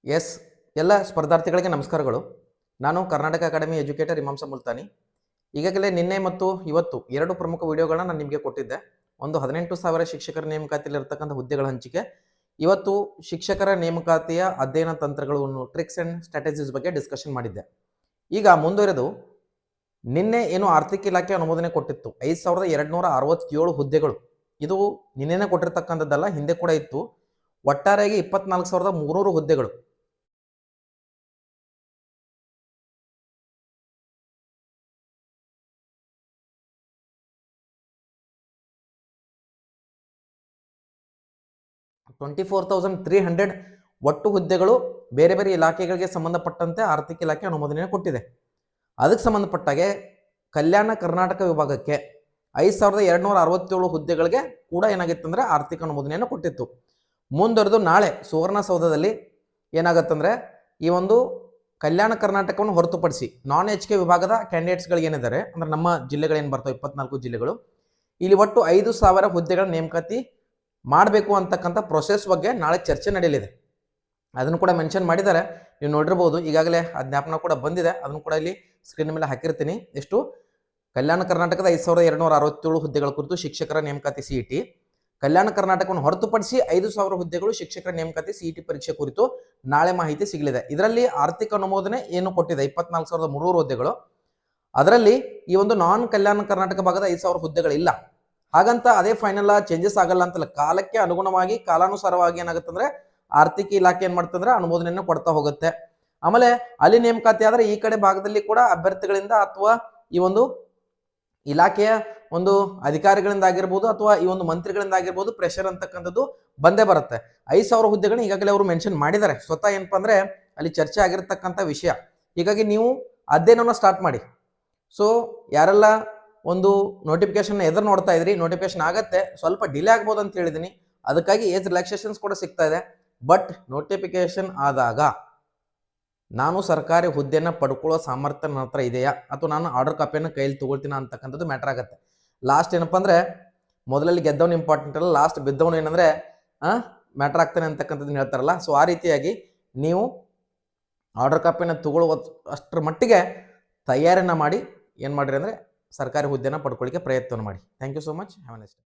S ಎಲ್ಲ ಸ್ಪರ್ಧಾರ್ಥಿಗಳಿಗೆ ನಮಸ್ಕಾರಗಳು. ನಾನು ಕರ್ನಾಟಕ ಅಕಾಡೆಮಿ ಎಜುಕೇಟರ್ ಇಮಾಂಸ ಮುಲ್ತಾನಿ. ಈಗಾಗಲೇ ನಿನ್ನೆ ಮತ್ತು ಇವತ್ತು ಎರಡು ಪ್ರಮುಖ ವಿಡಿಯೋಗಳನ್ನ ನಾನು ನಿಮಗೆ ಕೊಟ್ಟಿದ್ದೆ. ಒಂದು 18,000 ಶಿಕ್ಷಕರ ನೇಮಕಾತಿಯಲ್ಲಿರ್ತಕ್ಕಂಥ ಹುದ್ದೆಗಳ ಹಂಚಿಕೆ, ಇವತ್ತು ಶಿಕ್ಷಕರ ನೇಮಕಾತಿಯ ಅಧ್ಯಯನ ತಂತ್ರಗಳು, ಟ್ರಿಕ್ಸ್ ಆ್ಯಂಡ್ ಸ್ಟ್ರಾಟಜೀಸ್ ಬಗ್ಗೆ ಡಿಸ್ಕಷನ್ ಮಾಡಿದ್ದೆ. ಈಗ ಮುಂದುವರೆದು ನಿನ್ನೆ ಏನು ಆರ್ಥಿಕ ಇಲಾಖೆ ಅನುಮೋದನೆ ಕೊಟ್ಟಿತ್ತು 5,267 ಹುದ್ದೆಗಳು. ಇದು ನಿನ್ನೆನೇ ಕೊಟ್ಟಿರ್ತಕ್ಕಂಥದ್ದಲ್ಲ, ಹಿಂದೆ ಕೂಡ ಇತ್ತು. ಒಟ್ಟಾರೆಯಾಗಿ 24,300 ಹುದ್ದೆಗಳು. $24,300 ಒಟ್ಟು ಹುದ್ದೆಗಳು ಬೇರೆ ಬೇರೆ ಇಲಾಖೆಗಳಿಗೆ ಸಂಬಂಧಪಟ್ಟಂತೆ ಆರ್ಥಿಕ ಇಲಾಖೆ ಅನುಮೋದನೆ ಕೊಟ್ಟಿದೆ. ಅದಕ್ಕೆ ಸಂಬಂಧಪಟ್ಟಾಗೆ ಕಲ್ಯಾಣ ಕರ್ನಾಟಕ ವಿಭಾಗಕ್ಕೆ 5,267 ಹುದ್ದೆಗಳಿಗೆ ಕೂಡ ಏನಾಗಿತ್ತಂದ್ರೆ ಆರ್ಥಿಕ ಅನುಮೋದನೆಯನ್ನು ಕೊಟ್ಟಿತ್ತು. ಮುಂದುವರೆದು ನಾಳೆ ಸುವರ್ಣಸೌಧದಲ್ಲಿ ಏನಾಗುತ್ತಂದ್ರೆ ಈ ಒಂದು ಕಲ್ಯಾಣ ಕರ್ನಾಟಕವನ್ನು ಹೊರತುಪಡಿಸಿ ನಾನ್ HK ವಿಭಾಗದ ಕ್ಯಾಂಡಿಡೇಟ್ಸ್ಗಳಿಗೆ ಏನಿದ್ದಾರೆ ಅಂದ್ರೆ ನಮ್ಮ ಜಿಲ್ಲೆಗಳೇನು ಬರ್ತಾವೆ 24 ಜಿಲ್ಲೆಗಳು, ಇಲ್ಲಿ ಒಟ್ಟು 5,000 ಹುದ್ದೆಗಳ ನೇಮಕಾತಿ ಮಾಡಬೇಕು ಅಂತಕ್ಕಂಥ ಪ್ರೊಸೆಸ್ ಬಗ್ಗೆ ನಾಳೆ ಚರ್ಚೆ ನಡೆಯಲಿದೆ. ಅದನ್ನು ಕೂಡ ಮೆನ್ಷನ್ ಮಾಡಿದ್ದಾರೆ, ನೀವು ನೋಡಿರ್ಬೋದು. ಈಗಾಗಲೇ ಆ ಜ್ಞಾಪನ ಕೂಡ ಬಂದಿದೆ, ಅದನ್ನು ಕೂಡ ಇಲ್ಲಿ ಸ್ಕ್ರೀನ್ ಮೇಲೆ ಹಾಕಿರ್ತೀನಿ. ಎಷ್ಟು ಕಲ್ಯಾಣ ಕರ್ನಾಟಕದ 5,267 ಹುದ್ದೆಗಳ ಕುರಿತು ಶಿಕ್ಷಕರ ನೇಮಕಾತಿ CET, ಕಲ್ಯಾಣ ಕರ್ನಾಟಕವನ್ನು ಹೊರತುಪಡಿಸಿ 5,000 ಹುದ್ದೆಗಳು ಶಿಕ್ಷಕರ ನೇಮಕಾತಿ CET ಪರೀಕ್ಷೆ ಕುರಿತು ನಾಳೆ ಮಾಹಿತಿ ಸಿಗಲಿದೆ. ಇದರಲ್ಲಿ ಆರ್ಥಿಕ ಅನುಮೋದನೆ ಏನು ಕೊಟ್ಟಿದೆ 24,300 ಹುದ್ದೆಗಳು, ಅದರಲ್ಲಿ ಈ ಒಂದು ನಾನ್ ಕಲ್ಯಾಣ ಕರ್ನಾಟಕ ಭಾಗದ 5,000 ಹುದ್ದೆಗಳಿಲ್ಲ. ಹಾಗಂತ ಅದೇ ಫೈನಲ್ ಚೇಂಜಸ್ ಆಗಲ್ಲ ಅಂತಲ್ಲ, ಕಾಲಕ್ಕೆ ಅನುಗುಣವಾಗಿ ಕಾಲಾನುಸಾರವಾಗಿ ಏನಾಗುತ್ತಂದ್ರೆ ಆರ್ಥಿಕ ಇಲಾಖೆ ಏನ್ ಮಾಡ್ತಂದ್ರೆ ಅನುಮೋದನೆಯನ್ನು ಕೊಡ್ತಾ ಹೋಗುತ್ತೆ. ಆಮೇಲೆ ಅಲ್ಲಿ ನೇಮಕಾತಿ ಆದ್ರೆ ಈ ಕಡೆ ಭಾಗದಲ್ಲಿ ಕೂಡ ಅಭ್ಯರ್ಥಿಗಳಿಂದ ಅಥವಾ ಈ ಒಂದು ಇಲಾಖೆಯ ಒಂದು ಅಧಿಕಾರಿಗಳಿಂದ ಆಗಿರ್ಬೋದು ಅಥವಾ ಈ ಒಂದು ಮಂತ್ರಿಗಳಿಂದ ಆಗಿರ್ಬೋದು ಪ್ರೆಷರ್ ಅಂತಕ್ಕಂಥದ್ದು ಬಂದೇ ಬರುತ್ತೆ. 5,000 ಹುದ್ದೆಗಳನ್ನ ಈಗಾಗಲೇ ಅವರು ಮೆನ್ಷನ್ ಮಾಡಿದ್ದಾರೆ. ಸ್ವತಃ ಏನಪ್ಪಾ ಅಂದ್ರೆ ಅಲ್ಲಿ ಚರ್ಚೆ ಆಗಿರ್ತಕ್ಕಂಥ ವಿಷಯ. ಹೀಗಾಗಿ ನೀವು ಅಧ್ಯಯನವನ್ನು ಸ್ಟಾರ್ಟ್ ಮಾಡಿ. ಸೊ ಯಾರೆಲ್ಲ ಒಂದು ನೋಟಿಫಿಕೇಶನ್ ಎದುರು ನೋಡ್ತಾ ಇದ್ರಿ, ನೋಟಿಫಿಕೇಶನ್ ಆಗತ್ತೆ, ಸ್ವಲ್ಪ ಡಿಲೇ ಆಗ್ಬೋದು ಅಂತ ಹೇಳಿದೀನಿ. ಅದಕ್ಕಾಗಿ ಏಜ್ ರಿಲ್ಯಾಕ್ಸೇಷನ್ಸ್ ಕೂಡ ಸಿಗ್ತಾ ಇದೆ. ಬಟ್ ನೋಟಿಫಿಕೇಶನ್ ಆದಾಗ ನಾನು ಸರ್ಕಾರಿ ಹುದ್ದೆನ ಪಡ್ಕೊಳ್ಳೋ ಸಾಮರ್ಥ್ಯ ನನ್ನ ಹತ್ರ ಇದೆಯಾ ಅಥವಾ ನಾನು ಆರ್ಡರ್ ಕಾಪಿಯನ್ನು ಕೈಯಲ್ಲಿ ತಗೊಳ್ತೀನ ಅಂತಕ್ಕಂಥದ್ದು ಮ್ಯಾಟರ್ ಆಗುತ್ತೆ. ಲಾಸ್ಟ್ ಏನಪ್ಪ ಅಂದ್ರೆ ಮೊದಲಲ್ಲಿ ಗೆದ್ದವನು ಇಂಪಾರ್ಟೆಂಟ್ ಅಲ್ಲ, ಲಾಸ್ಟ್ ಬಿದ್ದವನು ಏನಂದ್ರೆ ಮ್ಯಾಟರ್ ಆಗ್ತಾನೆ ಅಂತಕ್ಕಂಥದ್ದನ್ನ ಹೇಳ್ತಾರಲ್ಲ. ಸೊ ಆ ರೀತಿಯಾಗಿ ನೀವು ಆರ್ಡರ್ ಕಾಪಿಯನ್ನು ತಗೊಳ್ಳುವ ಅಷ್ಟರ ಮಟ್ಟಿಗೆ ತಯಾರಿನ ಮಾಡಿ ಏನು ಮಾಡಿರಿ ಅಂದರೆ ಸರ್ಕಾರಿ ಹುದ್ದೆನ ಪಡ್ಕೊಳ್ಳಿಕ್ಕೆ ಪ್ರಯತ್ನ ಮಾಡಿ. Thank you so much. Have a nice day.